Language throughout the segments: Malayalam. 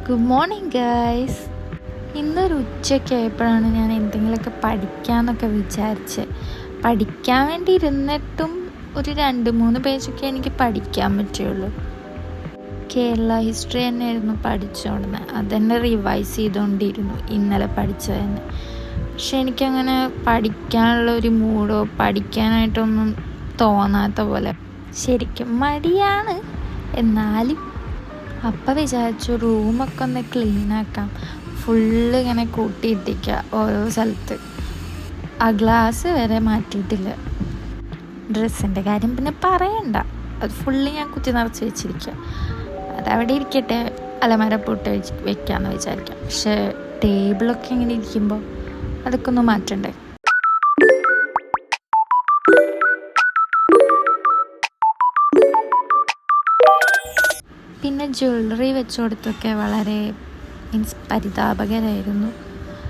Good morning guys. ഇന്നൊരു ഉച്ചയ്ക്കായപ്പോഴാണ് ഞാൻ എന്തെങ്കിലുമൊക്കെ പഠിക്കാമെന്നൊക്കെ വിചാരിച്ച് പഠിക്കാൻ വേണ്ടി ഇരുന്നിട്ടും ഒരു 2-3 പേജൊക്കെ എനിക്ക് പഠിക്കാൻ പറ്റുള്ളൂ. കേരള ഹിസ്റ്ററി തന്നെയായിരുന്നു പഠിച്ചുകൊണ്ടിരുന്നത്. അതെന്നെ റിവൈസ് ചെയ്തുകൊണ്ടിരുന്നു ഇന്നലെ പഠിച്ചതന്നെ. പക്ഷെ എനിക്കങ്ങനെ പഠിക്കാനുള്ള ഒരു മൂഡോ പഠിക്കാനായിട്ടൊന്നും തോന്നാത്ത പോലെ, ശരിക്കും മടിയാണ്. എന്നാലും അപ്പം വിചാരിച്ചു റൂമൊക്കെ ഒന്ന് ക്ലീനാക്കാം, ഫുള്ള് ഇങ്ങനെ കൂട്ടിയിട്ടിക്കുക ഓരോ സ്ഥലത്ത്. ആ ഗ്ലാസ് വരെ മാറ്റിയിട്ടില്ല. ഡ്രസ്സിൻ്റെ കാര്യം പിന്നെ പറയണ്ട, അത് ഫുള്ള് ഞാൻ കുത്തി നിറച്ച് വെച്ചിരിക്കുക. അതവിടെ ഇരിക്കട്ടെ, അലമാര പൂട്ട് വെക്കാമെന്ന് വിചാരിക്കാം. പക്ഷേ ടേബിളൊക്കെ ഇങ്ങനെ ഇരിക്കുമ്പോൾ അതൊക്കെ ഒന്ന് മാറ്റണ്ടേ. പിന്നെ ജ്വല്ലറി വെച്ച് കൊടുത്തൊക്കെ വളരെ പരിതാപകരമായിരുന്നു.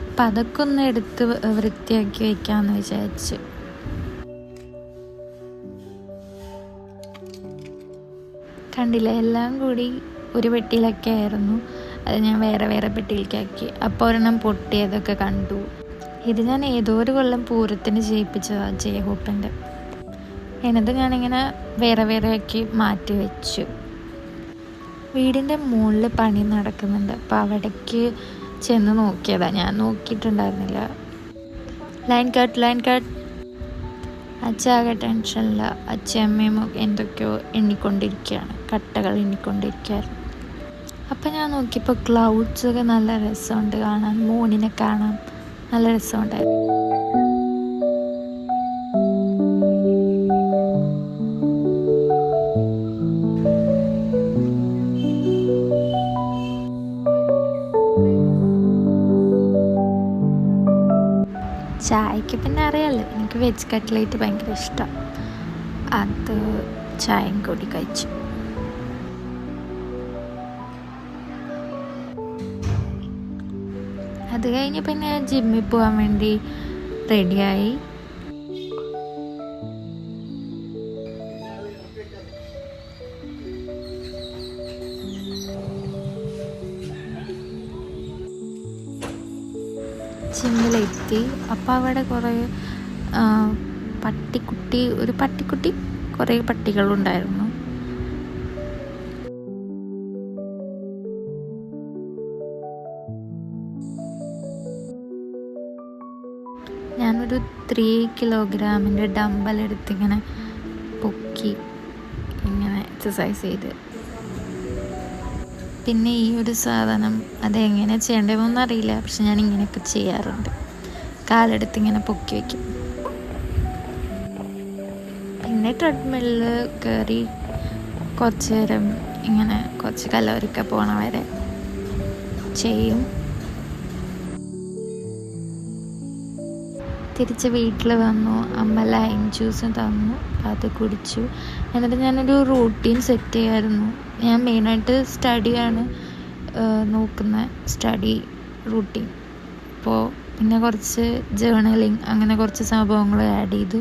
അപ്പം അതൊക്കെ ഒന്ന് എടുത്ത് വൃത്തിയാക്കി വയ്ക്കാമെന്ന് വിചാരിച്ച്. കണ്ടില്ല, എല്ലാം കൂടി ഒരു പെട്ടിയിലൊക്കെ ആയിരുന്നു. അത് ഞാൻ വേറെ വേറെ പെട്ടിയിലേക്കാക്കി. അപ്പോൾ ഒരെണ്ണം പൊട്ടിയതൊക്കെ കണ്ടു. ഇത് ഞാൻ ഏതോ ഒരു കൊല്ലം പൂരത്തിന് ചെയ്യിപ്പിച്ചതാണ് ജയഹോപ്പൻ്റെ. എന്നിട്ട് ഞാനിങ്ങനെ വേറെ വേറെ ആക്കി മാറ്റി വെച്ചു. വീടിൻ്റെ മുകളിൽ പണി നടക്കുന്നുണ്ട്. അപ്പോൾ അവിടേക്ക് ചെന്ന് നോക്കിയതാണ്. ഞാൻ നോക്കിയിട്ടുണ്ടായിരുന്നില്ല. Line cut. അച്ഛാകെ ടെൻഷനില്ല. അച്ഛയമ്മയും എന്തൊക്കെയോ എണ്ണിക്കൊണ്ടിരിക്കുകയാണ്, കട്ടകൾ എണ്ണിക്കൊണ്ടിരിക്കുകയായിരുന്നു. അപ്പം ഞാൻ നോക്കിയപ്പോൾ ക്ലൗഡ്സൊക്കെ നല്ല രസമുണ്ട് കാണാൻ, മൂണിനെ കാണാൻ നല്ല രസമുണ്ടായിരുന്നു. ചായക്ക് പിന്നെ അറിയാമല്ലോ, എനിക്ക് വെജ് കട്ട്ലേറ്റ് ഭയങ്കര ഇഷ്ടം. അത് ചായയും കൂടി കഴിച്ചു. അത് കഴിഞ്ഞ് പിന്നെ ജിമ്മിൽ പോകാൻ വേണ്ടി റെഡിയായി. ജിമ്മിലെത്തി. അപ്പോൾ അവിടെ കുറേ പട്ടിക്കുട്ടി കുറേ പട്ടികളുണ്ടായിരുന്നു. ഞാനൊരു 3 കിലോഗ്രാമിൻ്റെ ഡമ്പലെടുത്തിങ്ങനെ പൊക്കി ഇങ്ങനെ എക്സസൈസ് ചെയ്ത്. പിന്നെ ഈ ഒരു സാധനം അതെങ്ങനെ ചെയ്യേണ്ടതെന്നൊന്നും അറിയില്ല, പക്ഷെ ഞാൻ ഇങ്ങനെയൊക്കെ ചെയ്യാറുണ്ട്. കാലെടുത്ത് ഇങ്ങനെ പൊക്കി വയ്ക്കും. പിന്നെ ട്രെഡ്മില്ലിൽ കയറി കുറച്ച് നേരം ഇങ്ങനെ കുറച്ച് കലോറിയൊക്കെ പോണ വരെ ചെയ്യും. തിരിച്ച് വീട്ടിൽ വന്നു. അമ്മ ലൈം ജ്യൂസ് തന്നു, അത് കുടിച്ചു. എന്നിട്ട് ഞാനൊരു റൂട്ടീൻ സെറ്റ് ചെയ്യായിരുന്നു. ഞാൻ മെയിനായിട്ട് സ്റ്റഡിയാണ് നോക്കുന്നത്, സ്റ്റഡി റൂട്ടീൻ. അപ്പോൾ പിന്നെ കുറച്ച് ജേർണലിങ് അങ്ങനെ കുറച്ച് സംഭവങ്ങൾ ആഡ് ചെയ്തു.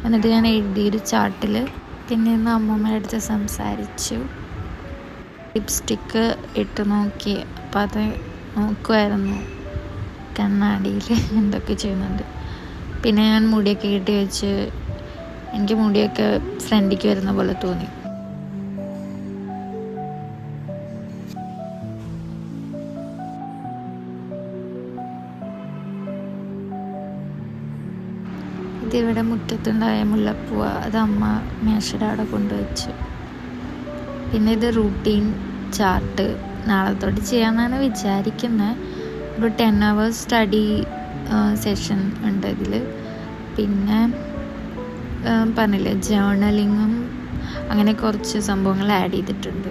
എന്നിട്ട് ഞാൻ എഴുതിയൊരു ചാർട്ടിൽ. പിന്നെ ഇന്ന് അമ്മമ്മയുടെ അടുത്ത് സംസാരിച്ചു. ലിപ്സ്റ്റിക്ക് ഇട്ട് നോക്കി. അപ്പോൾ അത് നോക്കുമായിരുന്നു കണ്ണാടിയിൽ എന്തൊക്കെ ചെയ്യുന്നുണ്ട്. പിന്നെ ഞാൻ മുടിയൊക്കെ കെട്ടി വെച്ച്, എനിക്ക് മുടിയൊക്കെ ഫ്രണ്ടിലേക്ക് വരുന്ന പോലെ തോന്നി. ഇതിവിടെ മുറ്റത്തുണ്ടായ മുല്ലപ്പൂവ, അത് അമ്മ മേശയുടെ അവിടെ കൊണ്ടുവച്ചു. പിന്നെ ഇത് റൂട്ടീൻ ചാർട്ട് നാളെ തൊട്ട് ചെയ്യാമെന്നാണ് വിചാരിക്കുന്നത്. ഒരു 10 hours സ്റ്റഡി സെഷൻ ഉണ്ട് ഇതിൽ. പിന്നെ പറഞ്ഞില്ലേ, ജേർണലിങ്ങും അങ്ങനെ കുറച്ച് സംഭവങ്ങൾ ആഡ് ചെയ്തിട്ടുണ്ട്.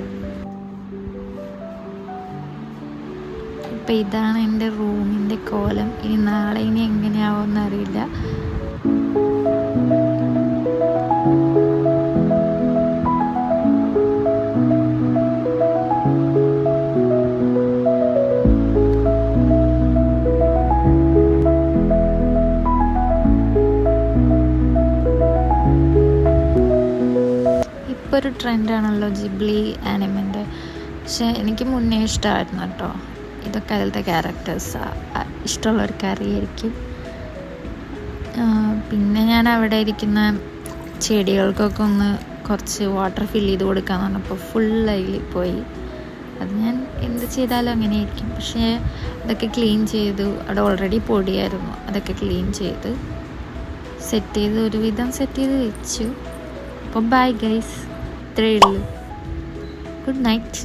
ഇപ്പം ഇതാണ് എൻ്റെ റൂമിൻ്റെ കോലം. നാളെ എങ്ങനെയാവുമെന്ന് അറിയില്ല. ഇപ്പോൾ ഒരു ട്രെൻഡാണല്ലോ ജിബ്ലി ആനിമൻ്റെ. പക്ഷെ എനിക്ക് മുന്നേ ഇഷ്ടമായിരുന്നു കേട്ടോ. ഇതൊക്കെ അതിലത്തെ ക്യാരക്ടേഴ്സാണ്, ഇഷ്ടമുള്ളവർക്ക് അറിയായിരിക്കും. പിന്നെ ഞാൻ അവിടെ ഇരിക്കുന്ന ചെടികൾക്കൊക്കെ ഒന്ന് കുറച്ച് വാട്ടർ ഫില്ല് ചെയ്ത് കൊടുക്കാമെന്ന് പറഞ്ഞപ്പോൾ ഫുള്ളതിൽ പോയി. അത് ഞാൻ എന്ത് ചെയ്താലും അങ്ങനെയായിരിക്കും. പക്ഷേ അതൊക്കെ ക്ലീൻ ചെയ്തു. അവിടെ ഓൾറെഡി പൊടിയായിരുന്നു, അതൊക്കെ ക്ലീൻ ചെയ്ത് ഒരുവിധം സെറ്റ് ചെയ്ത് വെച്ചു. അപ്പോൾ ബൈ ഗൈസ്, ഇത്രയേ ഉള്ളൂ. Good night.